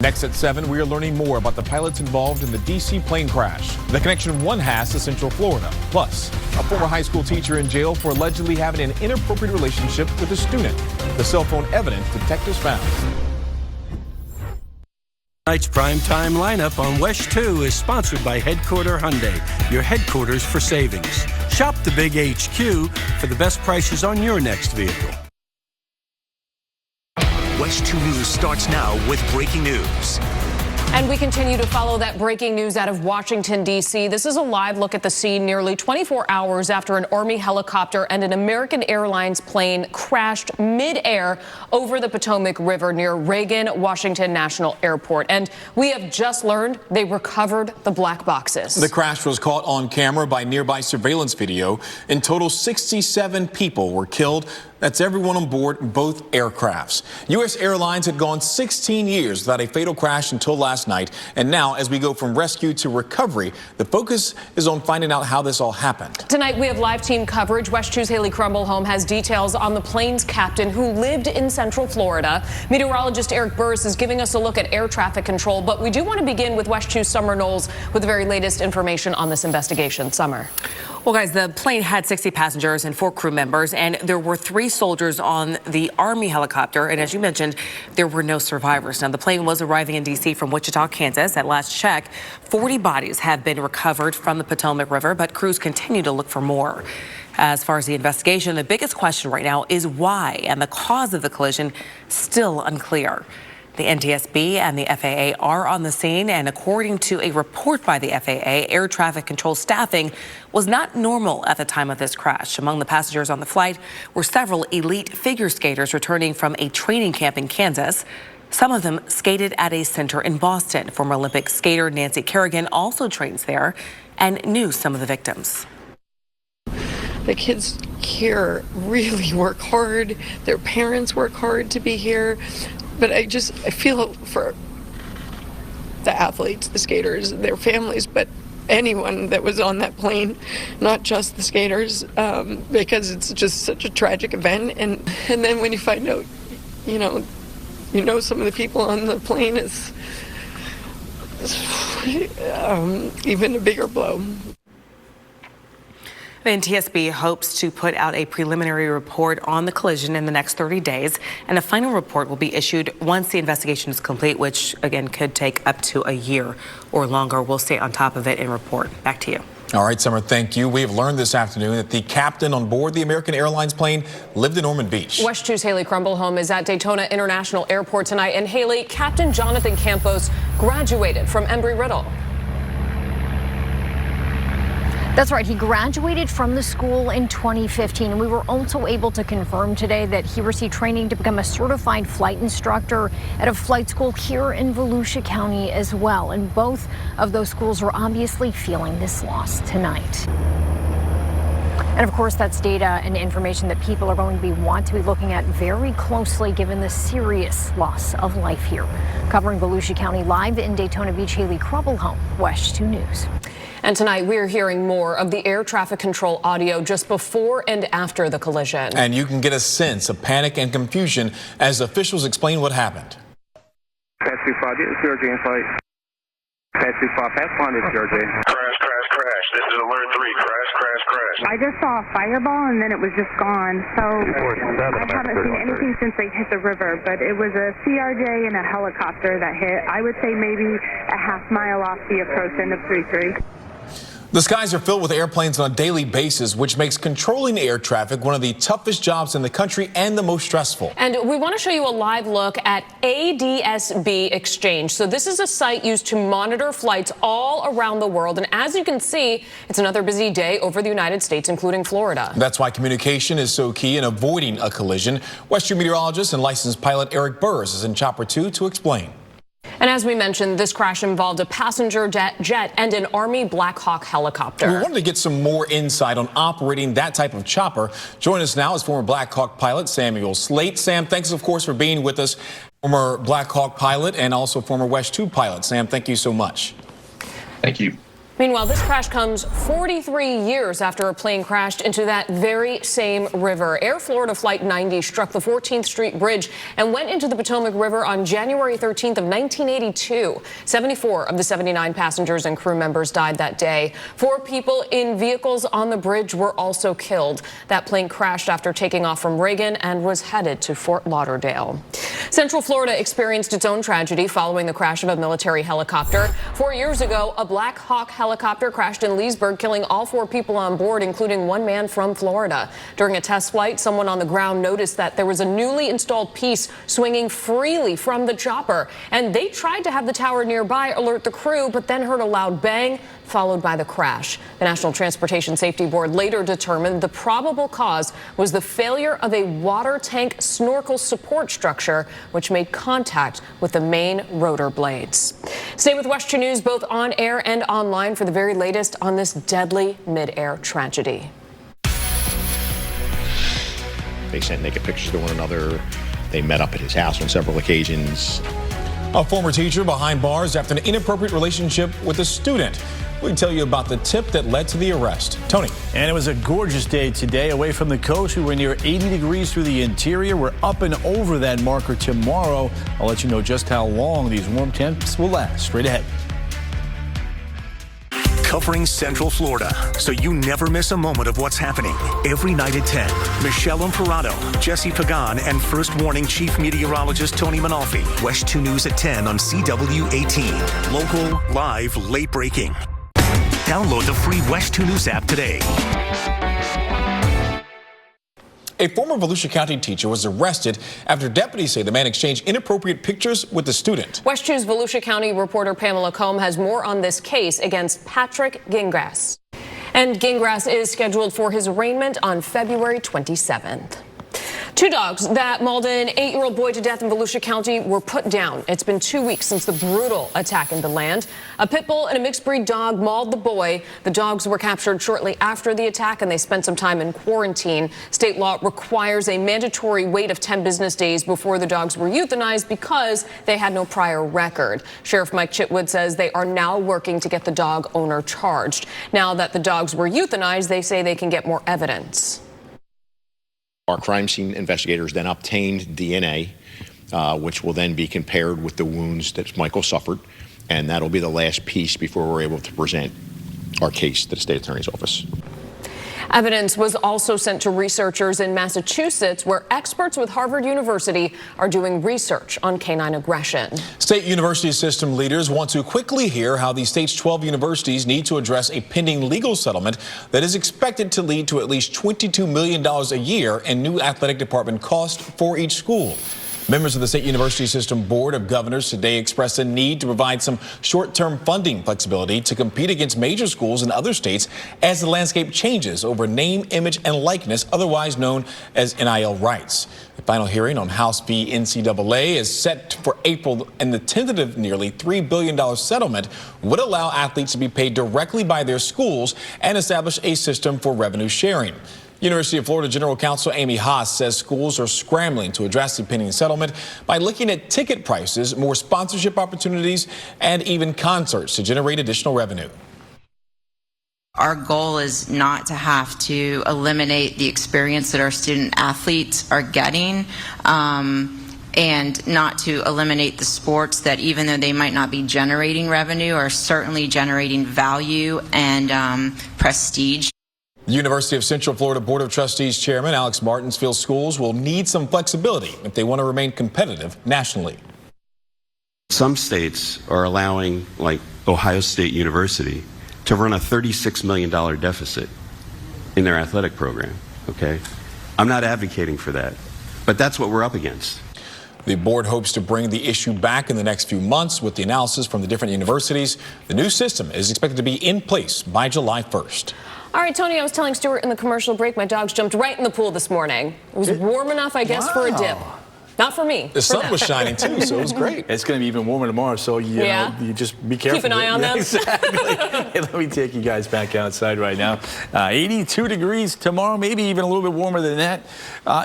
Next at 7, we are learning more about the pilots involved in the D.C. plane crash. The connection one has to Central Florida. Plus, a former high school teacher in jail for allegedly having an inappropriate relationship with a student. The cell phone evidence detectives found. Tonight's primetime lineup on WESH 2 is sponsored by Headquarter Hyundai, your headquarters for savings. Shop the Big HQ for the best prices on your next vehicle. WESH 2 News starts now with breaking news. And we continue to follow that breaking news out of Washington, D.C. This is a live look at the scene nearly 24 hours after an Army helicopter and an American Airlines plane crashed mid-air over the Potomac River near Reagan Washington National Airport. And we have just learned they recovered the black boxes. The crash was caught on camera by nearby surveillance video. In total, 67 people were killed. That's everyone on board both aircrafts. U.S. Airlines had gone 16 years without a fatal crash until last night. And now, as we go from rescue to recovery, the focus is on finding out how this all happened. Tonight, we have live team coverage. WESH 2's Haley Crumblehome has details on the plane's captain who lived in Central Florida. Meteorologist Eric Burris is giving us a look at air traffic control. But we do want to begin with WESH 2's Summer Knowles with the very latest information on this investigation. Summer. Well, guys, the plane had 60 passengers and 4 crew members, and there were 3 soldiers on the Army helicopter. And as you mentioned, there were no survivors. Now, the plane was arriving in D.C. from Wichita, Kansas. At last check, 40 bodies have been recovered from the Potomac River, but crews continue to look for more. As far as the investigation, the biggest question right now is why, and the cause of the collision still unclear. The NTSB and the FAA are on the scene, and according to a report by the FAA, air traffic control staffing was not normal at the time of this crash. Among the passengers on the flight were several elite figure skaters returning from a training camp in Kansas. Some of them skated at a center in Boston. Former Olympic skater Nancy Kerrigan also trains there and knew some of the victims. The kids here really work hard. Their parents work hard to be here. But I feel for the athletes, the skaters, their families, but anyone that was on that plane, not just the skaters, because it's just such a tragic event. And then when you find out, you know some of the people on the plane, is even a bigger blow. The NTSB hopes to put out a preliminary report on the collision in the next 30 days, and a final report will be issued once the investigation is complete, which, again, could take up to a year or longer. We'll stay on top of it and report. Back to you. All right, Summer, thank you. We have learned this afternoon that the captain on board the American Airlines plane lived in Ormond Beach. WESH 2's Haley Crumblehome is at Daytona International Airport tonight. And Haley, Captain Jonathan Campos graduated from Embry-Riddle. That's right. He graduated from the school in 2015. And we were also able to confirm today that he received training to become a certified flight instructor at a flight school here in Volusia County as well. And both of those schools are obviously feeling this loss tonight. And of course, that's data and information that people are going to want to be looking at very closely given the serious loss of life here. Covering Volusia County live in Daytona Beach, Haley Crumblehome, WESH 2 News. And tonight we're hearing more of the air traffic control audio just before and after the collision. And you can get a sense of panic and confusion as officials explain what happened. Pass 25, this is Georgia in flight. Pass 25, pass 1, this is Georgia. Crash, crash, crash. This is alert 3. Crash, crash, crash. I just saw a fireball and then it was just gone. So I haven't seen anything since they hit the river, but it was a CRJ and a helicopter that hit. I would say maybe a half mile off the approach end of 33. The skies are filled with airplanes on a daily basis, which makes controlling air traffic one of the toughest jobs in the country and the most stressful. And we want to show you a live look at ADSB Exchange. So this is a site used to monitor flights all around the world. And as you can see, it's another busy day over the United States, including Florida. That's why communication is so key in avoiding a collision. WESH 2 meteorologist and licensed pilot Eric Burris is in Chopper 2 to explain. And as we mentioned, this crash involved a passenger jet and an Army Black Hawk helicopter. We wanted to get some more insight on operating that type of chopper. Join us now is former Black Hawk pilot Samuel Slate. Sam, thanks, of course, for being with us. Former Black Hawk pilot and also former WESH 2 pilot. Sam, thank you so much. Thank you. Meanwhile, this crash comes 43 years after a plane crashed into that very same river. Air Florida Flight 90 struck the 14th Street Bridge and went into the Potomac River on January 13th of 1982. 74 of the 79 passengers and crew members died that day. 4 people in vehicles on the bridge were also killed. That plane crashed after taking off from Reagan and was headed to Fort Lauderdale. Central Florida experienced its own tragedy following the crash of a military helicopter. 4 years ago, a Black Hawk helicopter crashed in Leesburg, killing all 4 people on board, including one man from Florida. During a test flight, someone on the ground noticed that there was a newly installed piece swinging freely from the chopper, and they tried to have the tower nearby alert the crew, but then heard a loud bang, followed by the crash. The National Transportation Safety Board later determined the probable cause was the failure of a water tank snorkel support structure, which made contact with the main rotor blades. Stay with WESH 2 News both on air and online for the very latest on this deadly mid-air tragedy. They sent naked pictures to one another. They met up at his house on several occasions. A former teacher behind bars after an inappropriate relationship with a student. We can tell you about the tip that led to the arrest. Tony. And it was a gorgeous day today away from the coast. We were near 80 degrees through the interior. We're up and over that marker tomorrow. I'll let you know just how long these warm temps will last. Straight ahead. Covering Central Florida, so you never miss a moment of what's happening. Every night at 10, Michelle Imparato, Jesse Pagan, and First Warning Chief Meteorologist Tony Manalfi. WESH 2 News at 10 on CW18. Local, live, late breaking. Download the free WESH 2 News app today. A former Volusia County teacher was arrested after deputies say the man exchanged inappropriate pictures with the student. WESH 2's Volusia County reporter Pamela Combe has more on this case against Patrick Gingras. And Gingras is scheduled for his arraignment on February 27th. 2 dogs that mauled an 8-year-old boy to death in Volusia County were put down. It's been 2 weeks since the brutal attack in the land. A pit bull and a mixed breed dog mauled the boy. The dogs were captured shortly after the attack, and they spent some time in quarantine. State law requires a mandatory wait of 10 business days before the dogs were euthanized because they had no prior record. Sheriff Mike Chitwood says they are now working to get the dog owner charged. Now that the dogs were euthanized, they say they can get more evidence. Our crime scene investigators then obtained DNA, which will then be compared with the wounds that Michael suffered, and that'll be the last piece before we're able to present our case to the state attorney's office. Evidence was also sent to researchers in Massachusetts, where experts with Harvard University are doing research on canine aggression. State university system leaders want to quickly hear how the state's 12 universities need to address a pending legal settlement that is expected to lead to at least $22 million a year in new athletic department costs for each school. Members of the State University System Board of Governors today expressed a need to provide some short-term funding flexibility to compete against major schools in other states as the landscape changes over name, image, and likeness, otherwise known as NIL rights. The final hearing on House v. NCAA is set for April, and the tentative nearly $3 billion settlement would allow athletes to be paid directly by their schools and establish a system for revenue sharing. University of Florida General Counsel Amy Haas says schools are scrambling to address the pending settlement by looking at ticket prices, more sponsorship opportunities, and even concerts to generate additional revenue. Our goal is not to have to eliminate the experience that our student athletes are getting, and not to eliminate the sports that, even though they might not be generating revenue, are certainly generating value and prestige. The University of Central Florida Board of Trustees Chairman Alex Martins feels schools will need some flexibility if they want to remain competitive nationally. Some states are allowing, like Ohio State University, to run a $36 million deficit in their athletic program, okay? I'm not advocating for that, but that's what we're up against. The board hopes to bring the issue back in the next few months with the analysis from the different universities. The new system is expected to be in place by July 1st. All right, Tony, I was telling Stuart in the commercial break, my dogs jumped right in the pool this morning. It was warm enough, I guess, for a dip. Not for me. The sun was shining too, so it was great. It's going to be even warmer tomorrow, so you know, you just be careful. Keep an eye on them. Exactly. Hey, let me take you guys back outside right now. 82 degrees tomorrow, maybe even a little bit warmer than that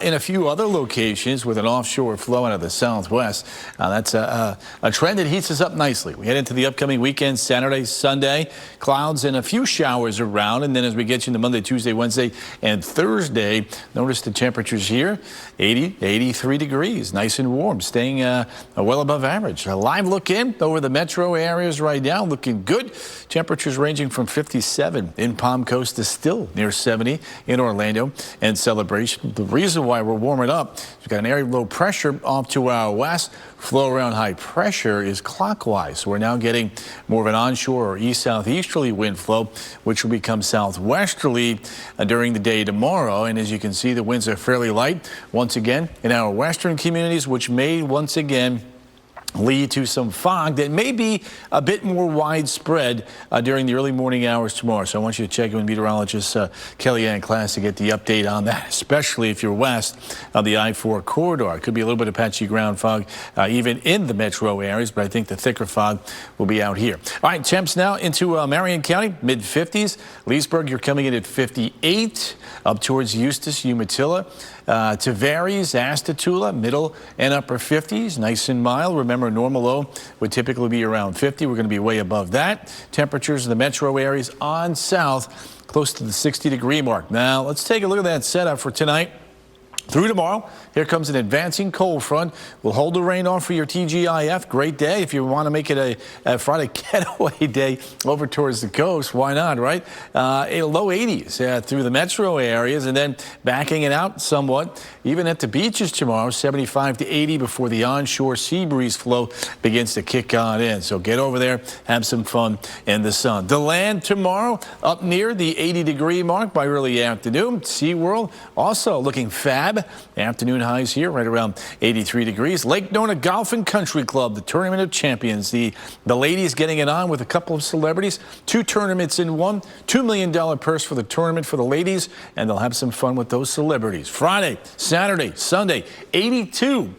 in a few other locations with an offshore flow out of the southwest. That's a trend that heats us up nicely. We head into the upcoming weekend, Saturday, Sunday, clouds and a few showers around. And then as we get you into Monday, Tuesday, Wednesday, and Thursday, notice the temperatures here, 80, 83 degrees. Nice and warm, staying well above average. A live look in over the metro areas right now, looking good. Temperatures ranging from 57 in Palm Coast to still near 70 in Orlando and Celebration. The reason why we're warming up, we've got an area of low pressure off to our west. Flow around high pressure is clockwise. So we're now getting more of an onshore or east-southeasterly wind flow, which will become southwesterly during the day tomorrow. And as you can see, the winds are fairly light once again in our western communities, which may once again lead to some fog that may be a bit more widespread during the early morning hours tomorrow. So I want you to check in with meteorologist Kellyanne Class to get the update on that, especially if you're west of the I-4 corridor. It could be a little bit of patchy ground fog even in the metro areas, but I think the thicker fog will be out here. All right, temps now into Marion County, mid-50s. Leesburg, you're coming in at 58, up towards Eustis, Umatilla. Tavares, Astatula, middle and upper 50s, nice and mild. Remember, normal low would typically be around 50. We're going to be way above that. Temperatures in the metro areas on south, close to the 60-degree mark. Now, let's take a look at that setup for tonight. Through tomorrow, here comes an advancing cold front. We'll hold the rain off for your TGIF. Great day if you want to make it a Friday getaway day over towards the coast. Why not, right? Low 80s through the metro areas, and then backing it out somewhat. Even at the beaches tomorrow, 75 to 80 before the onshore sea breeze flow begins to kick on in. So get over there, have some fun in the sun. DeLand tomorrow up near the 80-degree mark by early afternoon. SeaWorld also looking fab. Afternoon highs here right around 83 degrees. Lake Nona Golf and Country Club, the Tournament of Champions. The ladies getting it on with a couple of celebrities. 2 tournaments in one. $2 million purse for the tournament for the ladies, and they'll have some fun with those celebrities. Friday, Saturday, Sunday, 82.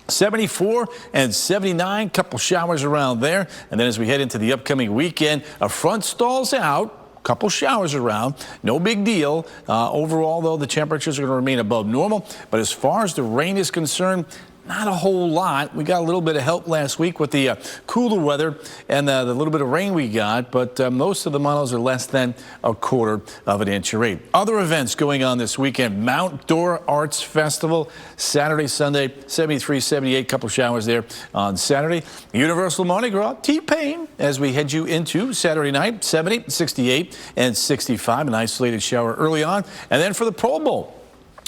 74 and 79, couple showers around there. And then as we head into the upcoming weekend, a front stalls out. Couple showers around, no big deal. Overall, though, the temperatures are going to remain above normal. But as far as the rain is concerned, not a whole lot. We got a little bit of help last week with the cooler weather and the little bit of rain we got, but most of the models are less than a quarter of an inch of rain. Other events going on this weekend: Mount Dora Arts Festival, Saturday, Sunday, 73, 78, couple showers there on Saturday. Universal Mardi Gras, T-Pain, as we head you into Saturday night, 70, 68, and 65, an isolated shower early on. And then for the Pro Bowl,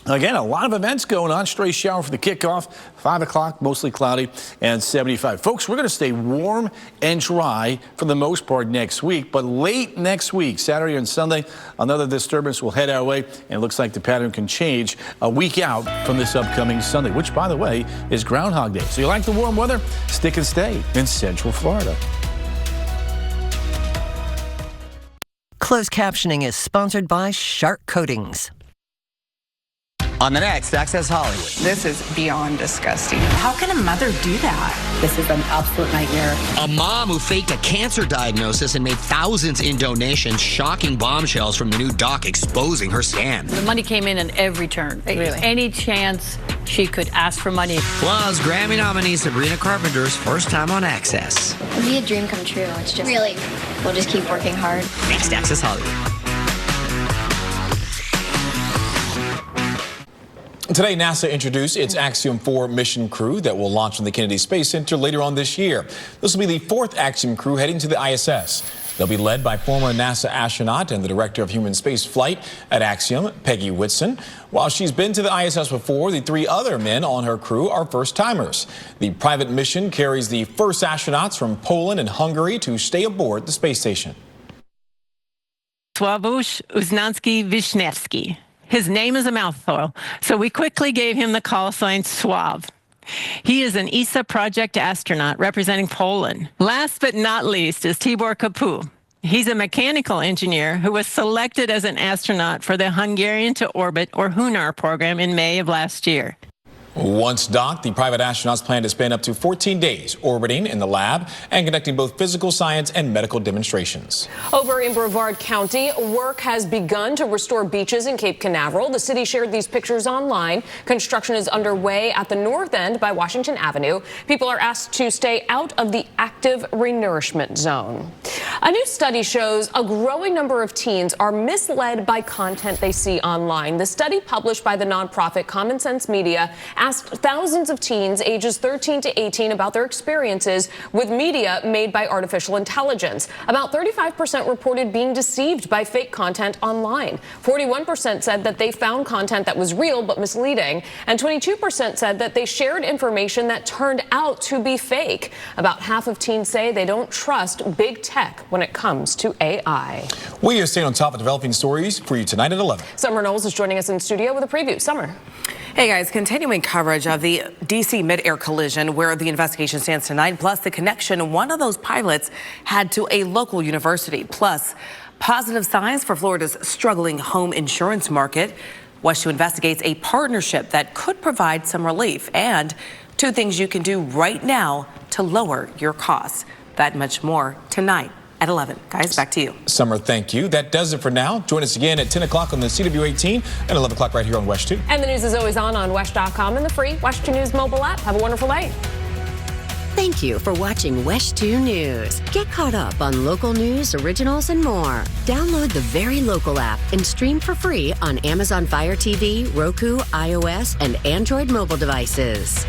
again, a lot of events going on. Stray shower for the kickoff, 5 o'clock, mostly cloudy, and 75. Folks, we're going to stay warm and dry for the most part next week, but late next week, Saturday and Sunday, another disturbance will head our way, and it looks like the pattern can change a week out from this upcoming Sunday, which, by the way, is Groundhog Day. So you like the warm weather? Stick and stay in Central Florida. Closed captioning is sponsored by Shark Coatings. On the next Access Hollywood. This is beyond disgusting. How can a mother do that? This is an absolute nightmare. A mom who faked a cancer diagnosis and made thousands in donations. Shocking bombshells from the new doc exposing her scam. The money came in every turn. Really? Any chance she could ask for money. Plus, Grammy nominee Sabrina Carpenter's first time on Access. It'd be a dream come true. It's just really, we'll just keep working hard. Next Access Hollywood. Today, NASA introduced its Axiom 4 mission crew that will launch from the Kennedy Space Center later on this year. This will be the 4th Axiom crew heading to the ISS. They'll be led by former NASA astronaut and the director of human space flight at Axiom, Peggy Whitson. While she's been to the ISS before, the 3 other men on her crew are first-timers. The private mission carries the first astronauts from Poland and Hungary to stay aboard the space station. Sławosz Uznanski-Wisniewski. His name is a mouthful, so we quickly gave him the call sign Sław. He is an ESA project astronaut representing Poland. Last but not least is Tibor Kapu. He's a mechanical engineer who was selected as an astronaut for the Hungarian to Orbit, or HUNAR program in May of last year. Once docked, the private astronauts plan to spend up to 14 days orbiting in the lab and conducting both physical science and medical demonstrations. Over in Brevard County, work has begun to restore beaches in Cape Canaveral. The city shared these pictures online. Construction is underway at the north end by Washington Avenue. People are asked to stay out of the active renourishment zone. A new study shows a growing number of teens are misled by content they see online. The study, published by the nonprofit Common Sense Media, asked thousands of teens ages 13 to 18 about their experiences with media made by artificial intelligence. About 35% reported being deceived by fake content online. 41% said that they found content that was real but misleading, and 22% said that they shared information that turned out to be fake. About half of teens say they don't trust big tech when it comes to AI. We are staying on top of developing stories for you tonight at 11. Summer Knowles is joining us in studio with a preview. Summer. Hey guys, continuing coverage of the D.C. mid-air collision where the investigation stands tonight, plus the connection one of those pilots had to a local university, plus positive signs for Florida's struggling home insurance market. WESH investigates a partnership that could provide some relief, and 2 things you can do right now to lower your costs. That and much more tonight at 11. Guys, back to you. Summer, thank you. That does it for now. Join us again at 10 o'clock on the CW18 and 11 o'clock right here on WESH 2. And the news is always on WESH.com and the free WESH 2 News mobile app. Have a wonderful night. Thank you for watching WESH 2 News. Get caught up on local news, originals, and more. Download the Very Local app and stream for free on Amazon Fire TV, Roku, iOS, and Android mobile devices.